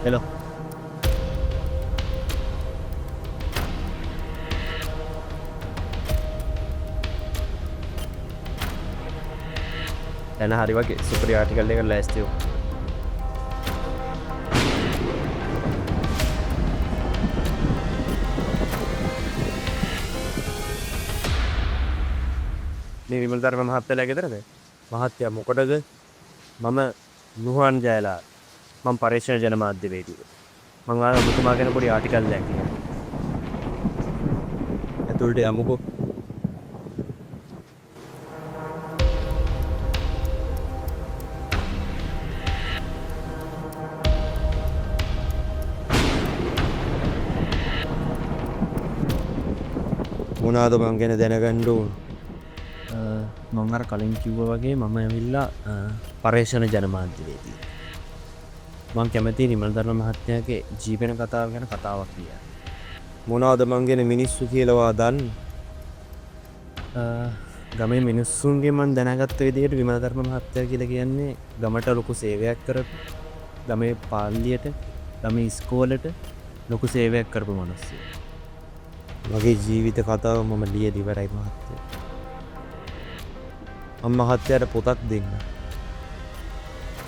එලෝ. දැන් හරි වගේ සුපරි ආටිකල් එකක් ලෑස්ති වුණා. මේ විමල් ධර්ම මහත්තයාලා ගෙදරද? මහත්තයා මොකටද? මම නුහන් ජයලා. මම පරීක්ෂණ ජනමාධ්‍යවේදී. මම ආව ඔබතුමා ගැන පොඩි ආටිකල් එකක් ලියන්න. ඇතුළට යමුකෝ. මොනවාද මං ගැන දැනගන්න ඕන? මම අර කලින් කිව්වා වගේ මම ඇවිල්ලා පරීක්ෂණ ජනමාධ්‍යවේදී. මම කැමතියි නිමල් ධර්ම මහත්මයාගේ ජීවන කතාව ගැන කතාවක් කියන්න. මොනවාද මං ගැන මිනිස්සු කියලා දන්නේ? ගමේ මිනිස්සුන්ගේ මම දැනගත්ත විදිහට විමල් ධර්ම මහත්තයා කියලා කියන්නේ ගමට ලොකු සේවයක් කරපු, ගමේ පාල්ලියට, ගමේ ඉස්කෝලේට ලොකු සේවයක් කරපු මිනිස්සු. මගේ ජීවිත කතාව මම ලියලා ඉවරයි මහත්තයා. මම මහත්තයාට පොතක් දෙන්න.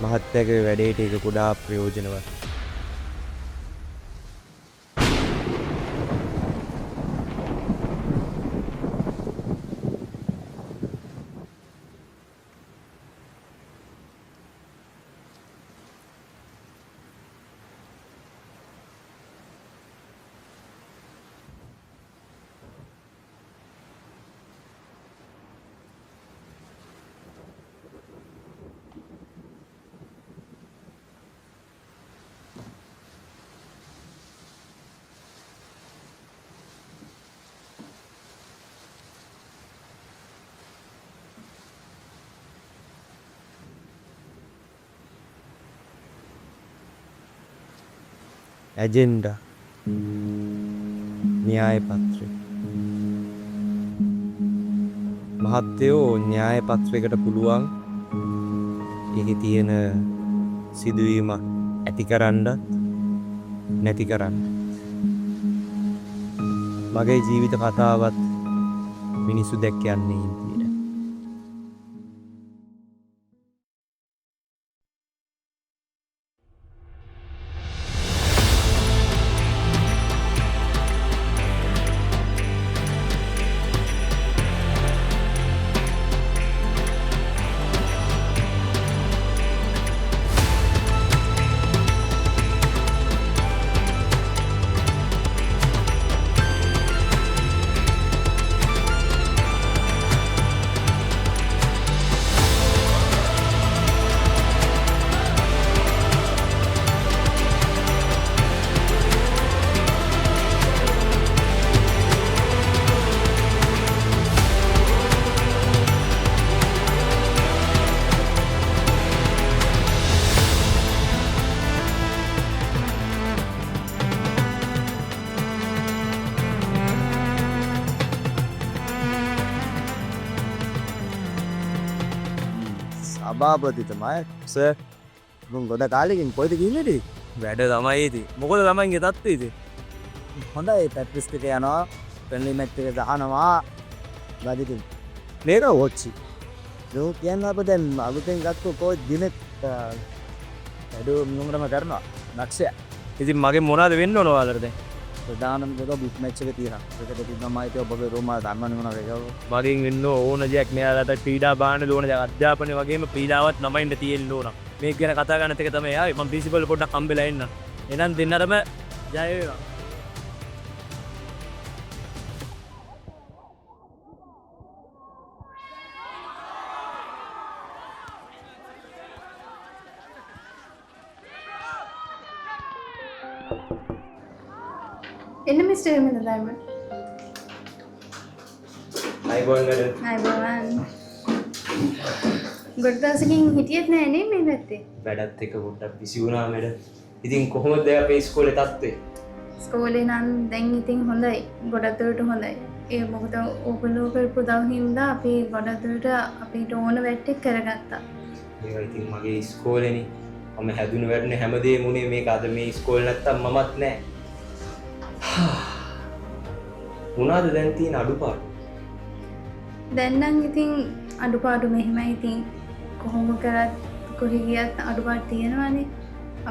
මහත්තයාගේ වැඩේට ඒක ගොඩාක් ප්‍රයෝජනවත්. ඇජෙන්ඩා න්‍යාය පත්‍රය. මහත්තයෝ න්‍යාය පත්‍රයකට පුළුවන් ඒකේ තියෙන සිදුවීම ඇති කරන්නත් නැති කරන්න. මගේ ජීවිත කතාවත් මිනිස්සු දැක්ක යන්නේ ඉතින්. සභාපති තමයි සර්. මම ගොඩ කාලෙකින් කොයිද ගිහින්නේ? වැඩ තමයි ඉතින්. මොකද ළමයින්ගේ තත්ත්වය ඉතින්? හොඳයි. ප්‍රැක්ටිස් එක යනවා. ෆ්‍රෙන්ඩ්ලි මැච් එක ගහනවා. බදිටින්. මේක වොච්චි. ලෝ කියන්න අප දැන් අලුතෙන් ගත්ත කෝච් දිනෙත් වැඩ මුංගරම කරනවා. නැක්ෂය. ඉතින් මගේ මොනවද වෙන්න ඕන ඔයාලට දැන්? ප්‍රධානම දේ බිග් මැච් එක තියෙනවා. ඒකට තිබ්බම ආයිත් ඔබගේ රෝමා ධර්මණ මොනවා ඒක. මගෙන් වෙන්න ඕන දෙයක් මෙයාලට පීඩා බාන්න ඕන දෙයක් අධ්‍යාපනය වගේම පීඩාවත් ළමයින්ට තියෙන්න ඕන. මේක ගැන කතා කරන එක තමයි ආවේ. මම ප්‍රින්සිපල් පොඩ්ඩක් හම්බෙලා එන්න. එහෙනම් දෙන්නටම ජය වේවා. එන්න මිස්ටර් එමෙන්න ධර්ම. අයිබෝන් වැඩ. අයිබෝන්. ගොඩ දවසකින් හිටියෙත් නෑ නේ මේ පැත්තේ. වැඩත් එක පොඩ්ඩක් බිසි වුණා මැඩ. ඉතින් කොහොමද අපේ ඉස්කෝලේ තත්ත්වය? ඉස්කෝලේ නම් දැන් ඉතින් හොඳයි. ගොඩක් දුරට හොඳයි. ඒ මොකද ඕගොල්ලෝ කරපු දවස් හින්දා අපි ගොඩක් දුරට අපිට ඕන වැට්ටෙක් කරගත්තා. ඒක ඉතින් මගේ ඉස්කෝලේනේ. මම හැදුණු වැඩනේ හැමදේම උනේ මේක අද මේ ඉස්කෝලේ නැත්තම් මමත් නෑ. මොනවාද දැන් තියෙන අඩුපාඩු? දැන් නම් ඉතින් අඩුපාඩු මෙහෙමයි. ඉතින් කොහොම කරත් කොහේ ගියත් අඩුපාඩු තියෙනවානේ.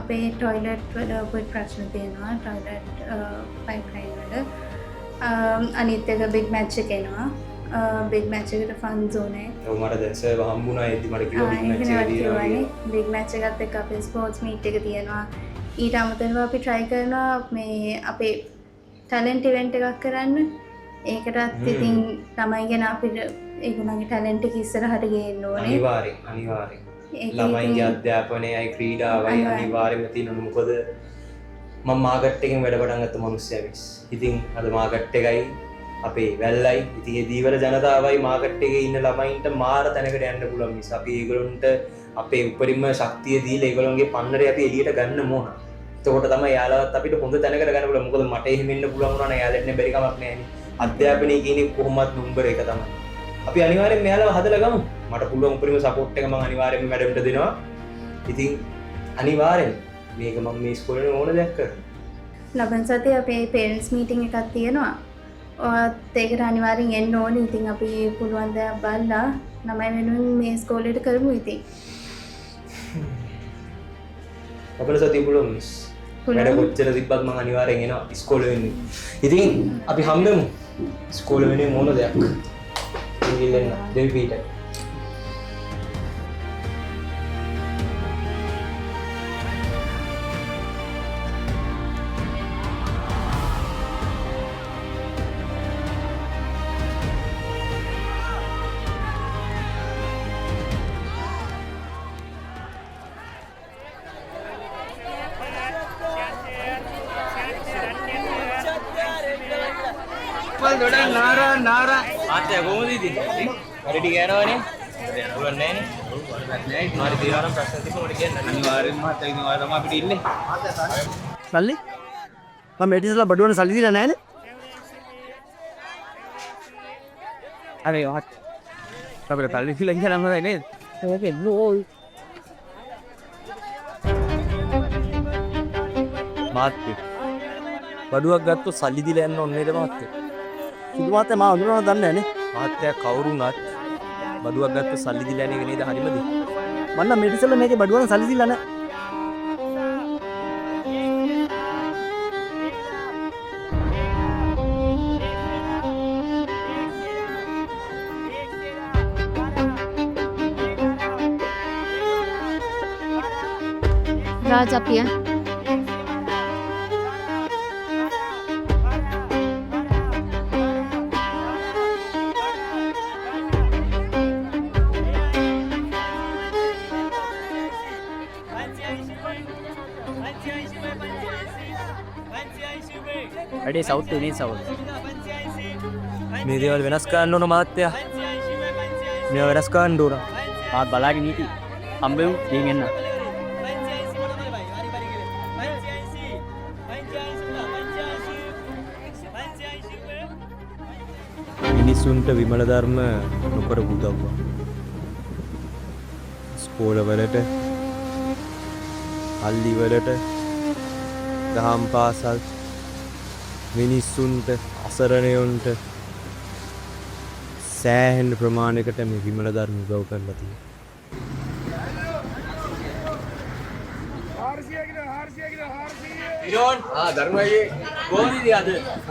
අපේ ටොයිලට් වල පොඩි ප්‍රශ්න තියෙනවා. ටොයිලට් පයිප්ලයින් වල. අනිත් එක බිග් මැච් එක එනවා. බිග් මැච් එකට ෆන් සෝන් එක. ඔව් මට දැන් සර් හම්බුණා ඒදි මට කිව්වා බිග් මැච් එක දිනනවා. බිග් මැච් එකත් එක්ක අපේ ස්පෝර්ට්ස් මීට් එක තියෙනවා. ඊට අමතරව අපි try කරනවා මේ අපේ ටැලන්ට් ඉවෙන්ට් එකක් කරන්න. ඒකටත් ඉතින් ළමයි ගැන අපිට ඒගොල්ලන්ගේ ටැලන්ට් එක ඉස්සරහට ගේන්න ඕනේ. අනිවාර්යෙන්. ළමයින්ගේ අධ්‍යාපනයයි ක්‍රීඩාවයි අනිවාර්යයෙන්ම තියෙනවා. මොකද මම මාකට් එකෙන් වැඩ පටන් ගත්ත මිනිස්සයා මිස්. ඉතින් අද මාකට් එකයි අපේ වැල්ලයි ඉතින් ඒ දීවර ජනතාවයි මාකට් එකේ ඉන්න ළමයින්ට මාර තැනකට යන්න පුළුවන් මිස්. අපි ඒගොල්ලන්ට අපේ උපරිම ශක්තිය දීලා ඒගොල්ලන්ගේ පන්නරේ අපි එළියට ගන්න ඕන. එතකොට තමයි යාළුවත් අපිට හොඳ තැනකට ගන්න පුළුවන්. මොකද මට එහෙම ඉන්න පුළුවන් වුණා නම් යාළුවන්ට බැරි කමක් නැහැ. අධ්‍යාපනය කියන්නේ කොහොමවත් නම්බර 1 තමයි. අපි අනිවාර්යෙන් මෙයාලව හදලා ගමු. මට පුළුවන් උපරිම සපෝට් එක මම අනිවාර්යෙන්ම මැඩම්ට දෙනවා. ඉතින් අනිවාර්යෙන් මේක මම මේ ඉස්කෝලේ ඕන දෙයක් කරනවා. ලබන සතියේ අපේ පේරන්ට්ස් මීටින් එකක් තියෙනවා. ඔයත් ඒකට අනිවාර්යෙන් එන්න ඕනේ. ඉතින් අපි පුළුවන් දේ බලලා ළමයි වෙනුවෙන් මේ ඉස්කෝලේට කරමු ඉතින්. අපේ සතිය පුළුවන් මිස්. වැඩ කොච්චර තිබ්බත් මම අනිවාර්යෙන් එනවා ඉස්කෝලේ වෙන්නේ. ඉතින් අපි හම්බෙමු. ඉස්කෝලේ වෙන්නේ මොන දෙයක්. ඉල්ලන්න දෙවි පීට. නාරා ආත්‍ය කොහොමද ඉතින්? වැඩි ගෑනවනේ. උලන්නේ නෑනේ. නෑ මාරි දිහාරම් ප්‍රශ්න තිබුණා මට කියන්න. අනිවාර්යෙන්ම මාත් ඉතින් ඔය තමයි අපිට ඉන්නේ. සල්ලි? මම මෙටිස්ලා බඩුවන සල්ලි දීලා නෑනේ. අනේ වත්. අපිට සල්ලි දීලා ඉන්න නම් හොඳයි නේද? ඕකේ නෝ. මාත්‍ය. බඩුවක් ගත්තොත් සල්ලි දීලා යන්න ඕනේ නේද මාත්‍ය? සුදු මාත්‍ය මම හඳුනනවා දන්නේ නෑනේ. මාත්‍ය කවුරුන්වත් බඩුවක් ගත්තොත් සල්ලි දීලා යන එක නේද හරිමද? මම නම් මෙටිස්ලා මේකේ බඩුවන සල්ලි දීලා නෑ. Raja Pia. වැඩේ සවුත් වෙනේ සවුත්. මේ දේවල් වෙනස් කරන්න ඕන මාත්‍යා. මේවා වෙනස් කරන්න ඕන. ආත් බලාගෙන ඉති. හම්බෙමු ගෙන් එන්න. මිනිසුන්ට විමල ධර්ම නොකරපු උදව්ව. ස්කෝලවලට, පල්ලිවලට, දහම් පාසල් මිනිස්සුන්ට අසරණයොන්ට සෑහෙන ප්‍රමාණයකට මේ විමල ධර්ම උදව් කරලා තියෙනවා. ඉරෝන් ධර්මයේ කොහොමද අද?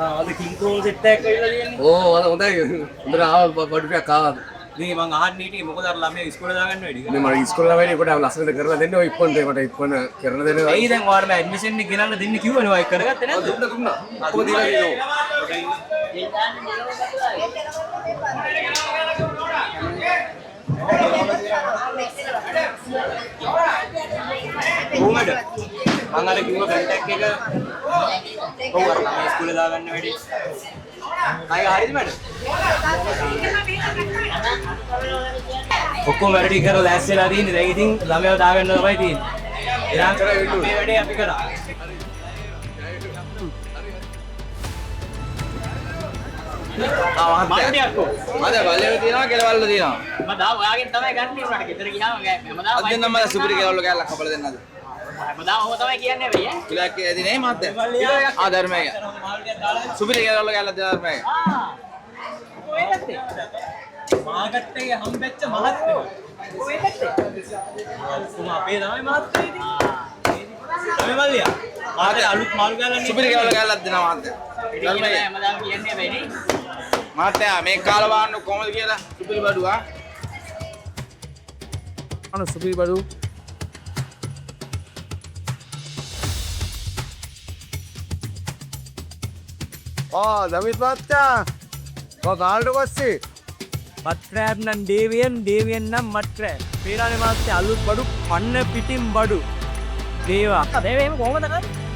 අද කිං කෝල් සෙට් එකක් කරලා තියෙන්නේ. ඕ අද හොඳයි. හොඳට ආව බඩුවක් ආවා. මේ මං අහන්න හිටියේ මොකද අර ළමයා ඉස්කෝලේ දාගන්න වැඩි මේ මම ඉස්කෝලේ ළමයි කොට ලස්සනට කරලා දෙන්න ඔය ඉක්කොන්ට මට ඉක්කොන කරලා දෙන්න. ඇයි දැන් ඔයාලම ඇඩ්මිෂන් එක ගෙනල්ලා දෙන්න කිව්වනේ ඔය කරගත්තේ නැද්ද? දුන්නා. කොහොමද දීලා තියෙන්නේ? කොහමද? මං අර කිව්ව කන්ටැක්ට් එක ඔව් අර ළමයි ඉස්කෝලේ දාගන්න වැඩි. අය හරිද මැඩම්? ඔක්කොම වැඩ ටික කරලා ලෑස්ති වෙලා තියෙන්නේ. දැන් ඉතින් ළමයව දාගන්න තමයි තියෙන්නේ. එනම් කරා මේ වැඩේ අපි කරා. මන්දියක්කෝ. අද බලවල තියනවා කෙලවල තියනවා. මම දා ඔයාගෙන් තමයි ගන්න උනාට ගෙදර ගියාම මම දා අද නම් මම සුපිරි කෙලවල කෑල්ලක් කපලා දෙන්නද? ඉලක්කය ඇදිනේ මාත්‍ය. ආ ධර්මය. සුපිරි කියලා ගාලා ධර්මය. මාගට්ටේ හම්බෙච්ච මහත්මයා. කොහෙද? අපේ තමයි මහත්මයා ඉතින්. තමයි මල්ලියා. මාතේ අලුත් මාළු ගාලා සුපිරි කියලා ගාලා දෙනවා මාත්‍ය. ධර්මය. හැමදාම කියන්නේ වෙන්නේ. මාත්‍ය මේ කාලා බලන්න කොහොමද කියලා සුපිරි බඩුවා. අන සුපිරි බඩු දමිත් මත්තයා කාලට පස්සේ මත්‍රෑබ් නම් දේවියන් නම් මත්‍රෑබ් පේරානේ මාත්‍ය අලුත් බඩු පන්න පිටින් බඩු දේවා දේවේම කොහොමද කරන්නේ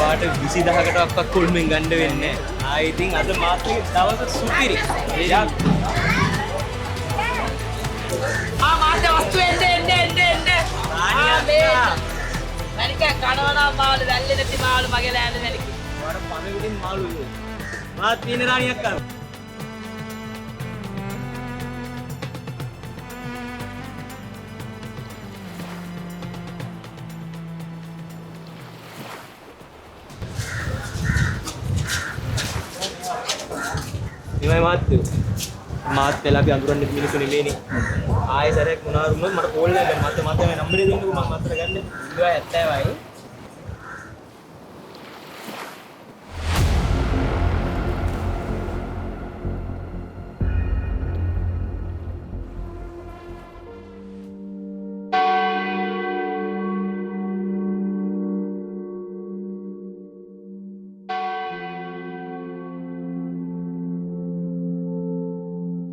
වාට 20000කටවත් කුල්මෙන් ගන්න වෙන්නේ. ඉතින් අද මාත්‍රේ දවස සුපිරි. මාත්‍ය වස්තු එන්නේ. මේ මැනික කනවනා මාළු වැල්ලේ නැති මාළු මගේ ලෑල්ල මැනික. වාට පණවිඩින් මාළු ඉන්නේ. මාත් තියෙන රාණියක් කරා. ඉමයි මාත් වෙලා අපි අඳුරන්නේ මිනිස්සු නෙමෙයිනේ. ආයෙ සැරයක් මොනවා වුණොත් මට කෝල් එකක් ගන්න. මට මේ නම්බරේ දෙන්නකෝ මම අතට ගන්න. 70යි.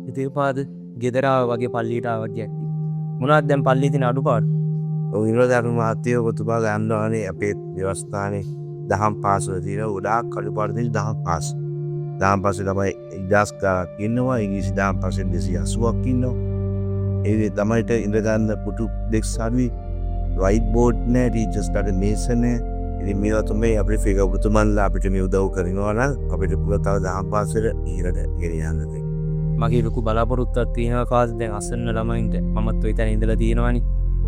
ඉතිපාද ගෙදරාව වගේ පල්ලියට ආවට යැක්ටි. මොනවද දැන් පල්ලියේ තියෙන අඩුපාඩු? ඔය විනෝදයන් මහත්තයෝ කොතුමා ගන්නවානේ අපේ ව්‍යවස්ථානේ දහම් පාසල තියෙන ගොඩාක් අඩුපාඩු තියෙන දහම් පාසල. දහම් පාසල තමයි 1000 ගානක් ඉන්නවා. ඉංග්‍රීසි දහම් පාසල 280ක් ඉන්නවා. ඒ ළමයිට ඉඳ ගන්න පුටු ඩෙස්ක් හරි වයිට් බෝඩ් නෑ ටීචර්ස්ලාට මේස නෑ. ඉතින් මේවා තමයි අපේ ෆිගර් පුතුමන්ලා අපිට මේ උදව් කරනවා නම් අපිට පුළුවන් තව දහම් පාසල ඉහළට ගෙනියන්න. මගේ ලොකු බලාපොරොත්තුවක් තියෙනවා කාස් දැන් අසන්න ළමයින්ට මමත් ඔය තැන ඉඳලා තියෙනවානේ.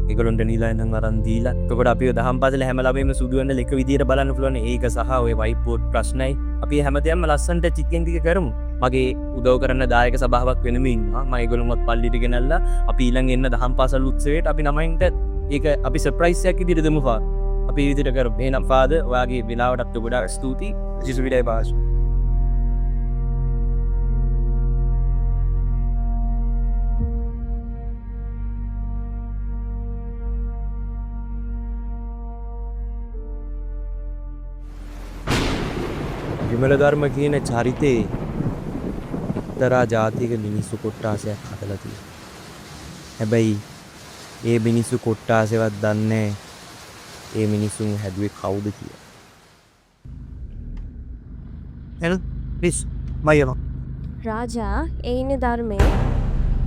ඒගොල්ලොන්ට නිලා ඉඳන් අරන් දීලා. එතකොට අපි ඔය දහම් පාසල හැම ළමයින්ම සුදු වෙන්න එක විදියට බලන්න පුළුවන්. ඒක සහ ඔය වයිට් බෝඩ් ප්‍රශ්නයි. අපි හැමදේම ලස්සනට චිකෙන් ටික කරමු. මගේ උදව් කරන්න දායක සභාවක් වෙනම ඉන්නවා. මම ඒගොල්ලොන්වත් පල්ලියට ගෙනල්ලා අපි ඊළඟ එන්න දහම් පාසල් උත්සවයට අපි ළමයින්ට ඒක අපි සර්ප්‍රයිස් එකක් විදියට දෙමු ෆා. අපි මේ විදියට කරමු. එහෙනම් ෆාදර් ඔයාගේ විලාවටත් ගොඩාක් ස්තුතියි. ජිසු විඩයි පාස්. විමල ධර්ම කියන චරිතේ එක්තරා ජාතියක මිනිස්සු කොට්ටාසයක් හදලා තියෙනවා. හැබැයි ඒ මිනිස්සු කොට්ටාසෙවත් දන්නේ ඒ මිනිසුන් හැදුවේ කවුද කියලා. එන ප්ලීස් මයම රාජා ඒ ඉන්නේ ධර්මයේ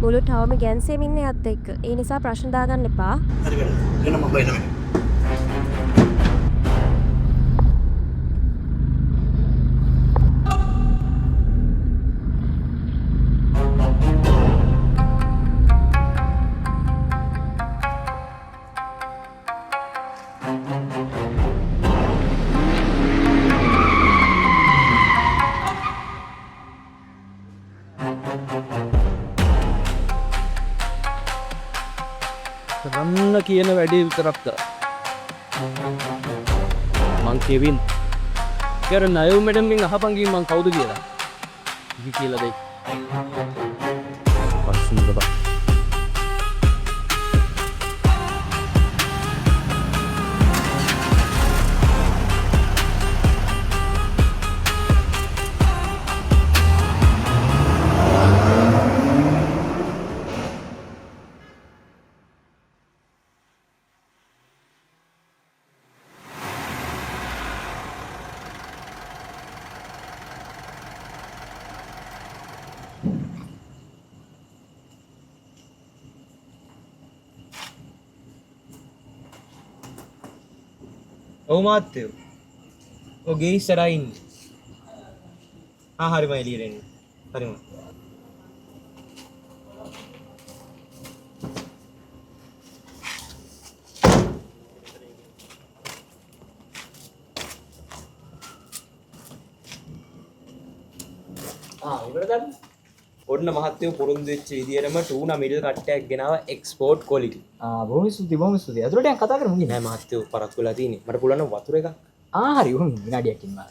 මුළු ටවම ගැන්සෙමින් ඉන්නේ අත් එක්ක. ඒ නිසා ප්‍රශ්න දාගන්න එපා. හරි වෙනවා. එන්න මම බයිනවා. රන්න කියන වැඩේ විතරක් කර මං කෙවින් කර නයෝ මැඩම්ගෙන් අහපන්ගී මං කවුද කියලා ඉහි කියලා දෙයි පස්සුන් බබා ඔව් මහත්තයෝ. ඔව් ගේ ඉස්සරහා ඉන්නේ. හරිම එළියට එන්නේ. හරිම. ඔන්න මහත්තයෝ පුරුදු වෙච්ච විදියටම ටූනා මිඩල් කට්ටයක් ගෙනාව එක්ස්පෝර්ට් ක්වොලිටි. බොහොම ස්තුතියි. ඇතුළට යන් කතා කරමු. නෑ මහත්තයෝ පරක්කු වෙලා තියෙන්නේ. මට පුළුවන් නම් වතුර එකක්. හරි උන් විනාඩියක් ඉන්නවා.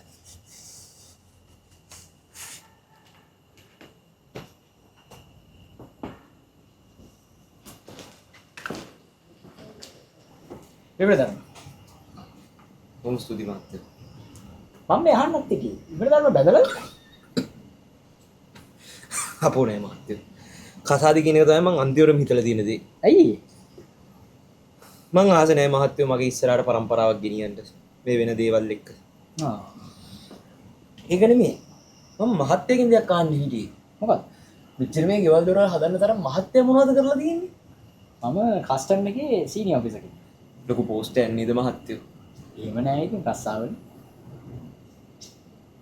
ඉවරද? බොහොම ස්තුතියි මහත්තයෝ. මම මේ අහන්නත් හිටියේ. ඉවරද බැලලා? අපෝ නෑ මහත්තයෝ. කසාදි කියන එක තමයි මං අන්තිමටම හිතලා තියෙන දේ. ඇයි? මං ආස නෑ මහත්තයෝ මගේ ඉස්සරහට පරම්පරාවක් ගෙනියන්න මේ වෙන දේවල් එක්ක. ඒක නෙමෙයි. මම මහත්තයකින් දෙයක් අහන්න හිටියේ. මොකක්ද? මෙච්චර මේ ගෙවල් දොරවල් හදන්න තරම් මහත්තයා මොනවද කරලා තියෙන්නේ? මම කස්ටම් එකේ සීනියර් ඔෆිසර් කෙනෙක්. ලොකු පෝස්ට් එකක් නේද මහත්තයෝ? එහෙම නෑ ඉතින් රස්සාවනේ.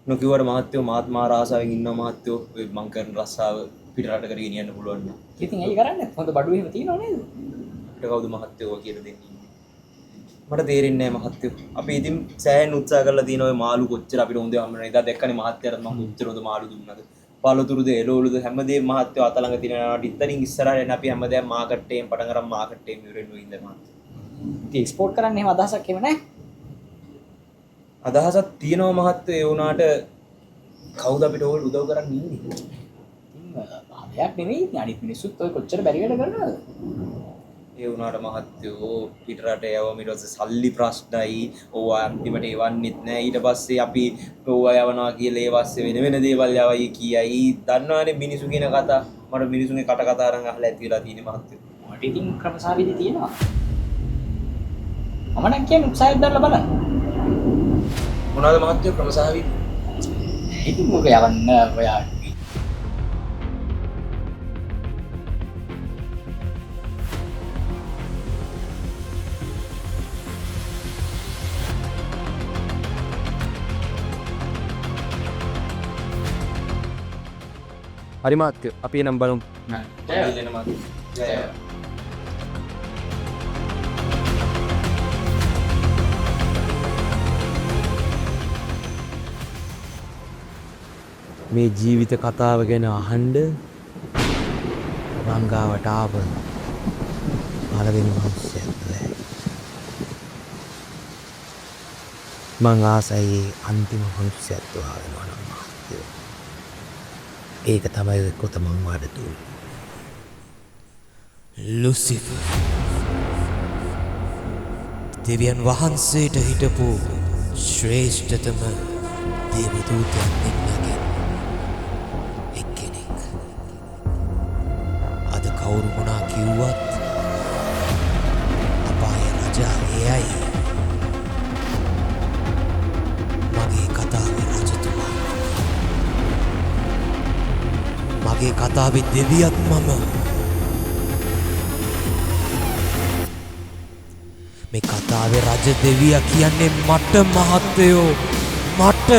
නොකියුවට මහත්තයෝ මාත් මාර ආසාවෙන් ඉන්නවා මහත්තයෝ. ඔය මං කරන රස්සාව පිටරට කර ගෙනියන්න පුළුවන් නේද? ඉතින් ඇයි කරන්නේ? හොඳ බඩු එහෙම තියෙනව නේද? ඊට කවුද මහත්තයෝ කියලා දෙන්නේ? මට තේරෙන්නේ නැහැ මහත්තයෝ. අපි ඉතින් සෑහෙන උත්සාහ කරලා තියෙන ඔය මාළු කොච්චර අපිට හොඳ හම්බුනේ. එදා දැක්කනේ මහත්තයාට මම කොච්චර හොඳ මාළු දුන්නාද. පාලතුරුද එළවලුද හැමදේම මහත්තයෝ අත ළඟ තියෙනවාට ඉතින් ඉස්සරහට එන අපි හැමදේම මාකට් එකෙන් පටන් ගන්න මාකට් එකෙන් ඉවරෙන්න ඉඳ මහත්තයෝ. ඉතින් එක්ස්පෝර්ට් කරන්න එහෙම අදහසක් එහෙම නෑ. අදහසක් තියෙනවා මහත්තයෝ. ඒ වුණාට කවුද අපිට ඕල් උදව් කරන්න ඉන්නේ? දෙයක් නෙවෙයි අනිත් මිනිස්සුත් ඔය කොච්චර බැරි වැඩ කරනවද? ඒ වුණාට මහත්තයෝ පිටරට යවම ඊට පස්සේ සල්ලි ප්‍රශ්නයි. ඕවා අන්තිමට එවන්නෙත් නෑ. ඊට පස්සේ අපි ඕවා යවනවා කියලා ඒ පස්සේ වෙන වෙන දේවල් යවයි කියයි. දන්නවනේ මිනිසු කියන කතා. මට මිනිසුන්ගේ කට කතා අරන් අහලා ඇති වෙලා තියෙන්නේ මහත්තයෝ. මට ඉතින් ක්‍රමසාවිදි තියෙනවා. මම නම් කියන්නේ උත්සාහයක් දාලා බලන්න. මොනවද මහත්තයෝ ක්‍රමසාවිදි? ඉතින් මොකද යවන්න ඔයා හරි මහත්තයෝ අපි එනම් බලමු. මේ ජීවිත කතාව ගැන අහන්න රංගාවට ආව පළවෙනි මිනිස්සෙක්. මං ආසයි අන්තිම මිනිස්සෙක් හොයනවා නම් මහත්තයෝ. ඒක තමයි කොත මං වඩ දුන්නේ. ලුසිෆර්. දෙවියන් වහන්සේට හිටපු ශ්‍රේෂ්ඨතම දේවදූතයන් දෙන්නගෙන් එක්කෙනෙක්. අද කවුරු මොනා කිව්වත් අපාය රජා එයයි. මගේ කතාවේ රජතුමා. මගේ කතාවේ දෙවියත් මම. මේ කතාවේ රජ දෙවියා කියන්නේ මට මහත්තයෝ. මට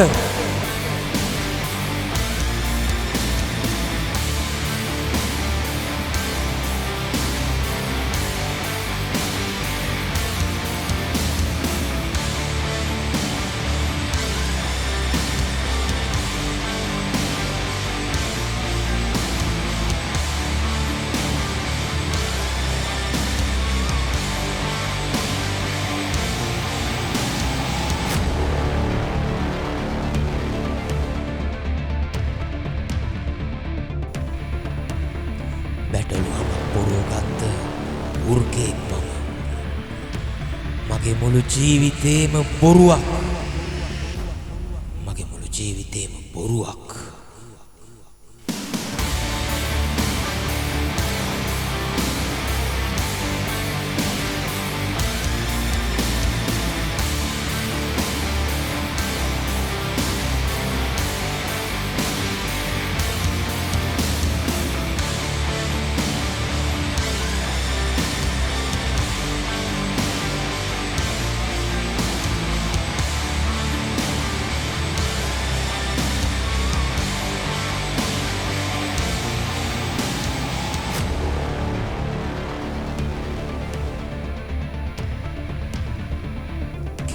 බැටළුවම පොරෝගත්ත උර්ගෙක් මම. මගේ මුළු ජීවිතේම බොරුවක්. මගේ මුළු ජීවිතේම බොරුවක්.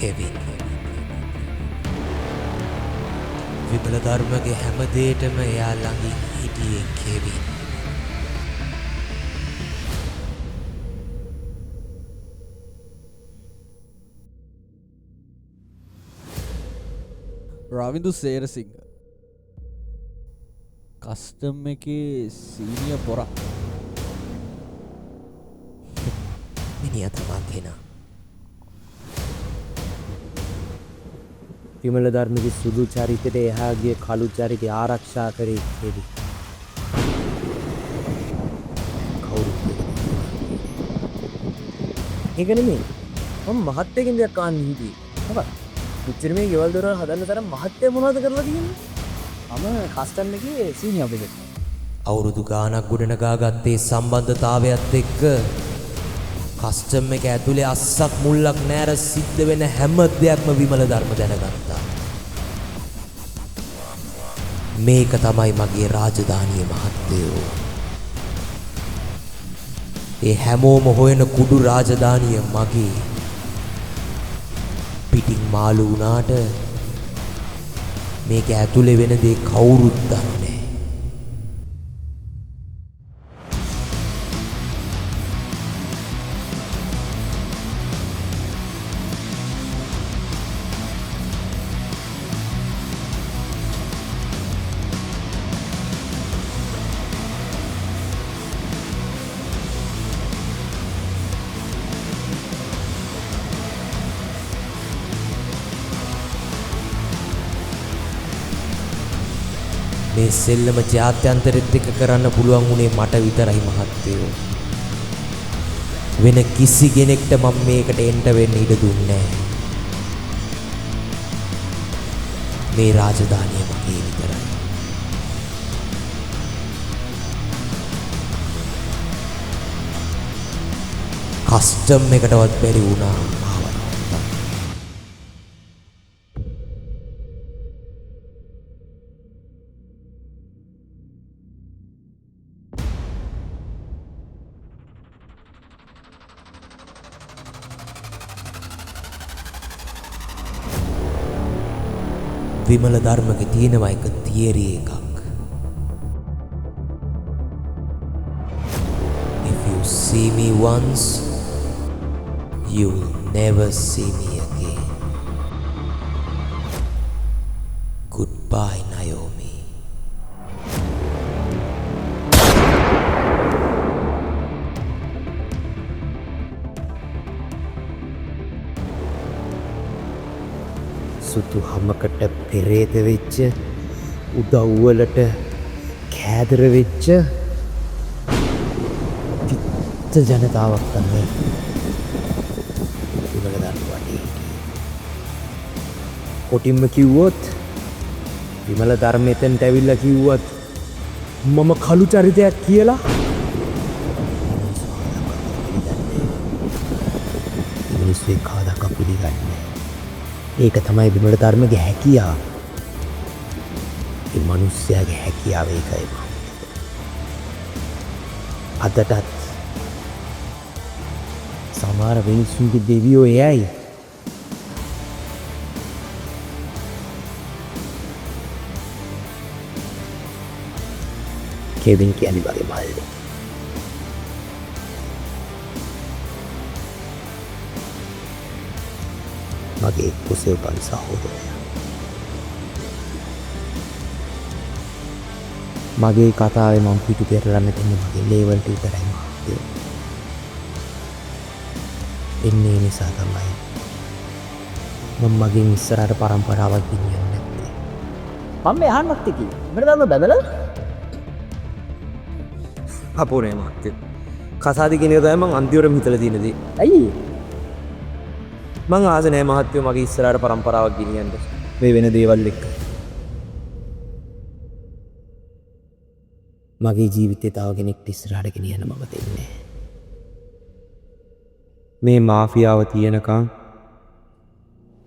කෙවින් විපල ධර්මගේ හැම දෙයකම එයා ළඟින් හිටියේ කෙවින් රවිදු සේරසිංහ කස්ටම් එකේ සීනිය පොරක් මිනිහ තමා කෙනා විමල ධර්මගේ සුදු චරිතයට එහා ගිය කළු චරිතය ආරක්ෂා කරේ කෙවි. කවුරු? ඒක නෙමෙයි. මම මහත්තයකින් දෙයක් අහන්න හිටියේ. මොකක්ද? මෙච්චර මේ ගෙවල් දොරවල් හදන්න තරම් මහත්තය මොනවද කරලා තියෙන්නේ? මම කස්ටම් එකේ සීනියර් ඔෆිසර්. අවුරුදු ගාණක් ගොඩනගා ගත්තේ සම්බන්ධතාවයත් එක්ක කස්ටම් එක ඇතුලේ අස්සක් මුල්ලක් නෑර සිද්ධ වෙන හැම දෙයක්ම විමල ධර්ම දැනගත්තා. මේක තමයි මගේ රාජධානිය මහත්තයෝ. ඒ හැමෝම හොයන කුඩු රාජධානිය මගේ. පිටින් මාළු වුණාට මේක ඇතුලේ වෙන දේ කවුරුත් දන්නේ. මේ සෙල්ලම ජාත්‍යන්තරෙත් එක්ක කරන්න පුළුවන් උනේ මට විතරයි මහත්තයෝ. වෙන කිසි කෙනෙක්ට මම මේකට එන්න වෙන්න ඉඩ දුන්නේ නැහැ. මේ රාජධානිය මගේ විතරයි. කස්ටම් එකටවත් බැරි වුණා. විමල ධර්මගේ තියෙනවා එක තියරි එකක්. If you see me once, you'll never see me again. Goodbye, Naomi. සුතු හමකට පෙරේත වෙච්ච උදව්වලට කෑදර වෙච්ච තිත්ත ජනතාවක් තමයි විමල ධර්ම වටේ. කොටින්ම කිව්වොත් විමල ධර්ම එතනට ඇවිල්ලා කිව්වත් මම කළු චරිතයක් කියලා මිනිස්සු කවදාක පිළිගන්නේ. ඒක තමයි විමල ධර්මගේ හැකියාව. ඒ මිනිස්යාගේ හැකියාව ඒකයි. අදටත් සමහර මිනිස්සුන්ගේ දෙවියෝ එයයි. කෙවින් කියන්නේ වගේ මල්ලේ. මගේ කුසල් පන් සහෝදරයා. මගේ කතාවේ මම පිටු පෙරලන්න තින්නේ මගේ ලේවල් ට විතරයි මහත්තයෝ. එන්නේ නිසා තමයි මම මගෙන් ඉස්සරහට පරම්පරාවක් ගෙනියන්නේ නැත්තේ. මම මේ අහන්නත් කිව්වේ. මෙතන තමයි බබලා. අපෝනේ මහත්තයෝ. කසාදි කියන එක තමයි මම අන්තිමටම හිතලා තියෙන දේ. ඇයි? මං ආස නෑ මහත්තයෝ මගේ ඉස්සරහට පරම්පරාවක් ගෙනියන්න මේ වෙන දේවල් එක්ක. මගේ ජීවිතේ තව කෙනෙක්ට ඉස්සරහට ගෙනියන්න මම දෙන්නේ. මේ මාෆියාව තියෙනකන්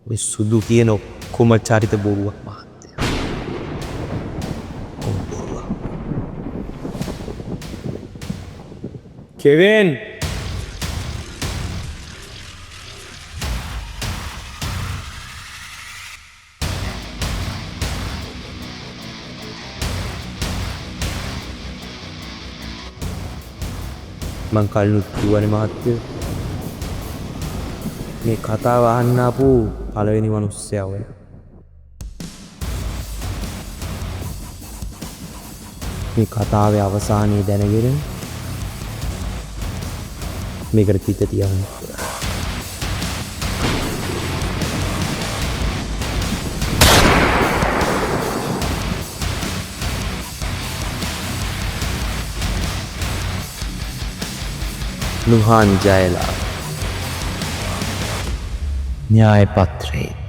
ඔය සුදු කියන ඔක්කොම චරිත බොරුවක් මහත්තයා. බොරුවක්. කෙවෙන් මං කලිනුත් කිව්වනේ මහත්තයෝ මේ කතාව අහන්න ආපු පළවෙනි මිනිස්සයා ඔය. මේ කතාවේ අවසානයේ දැනගෙන මේකට තිත තියන්න. නුහාන් ජයලා න්‍යාය පත්‍රයේ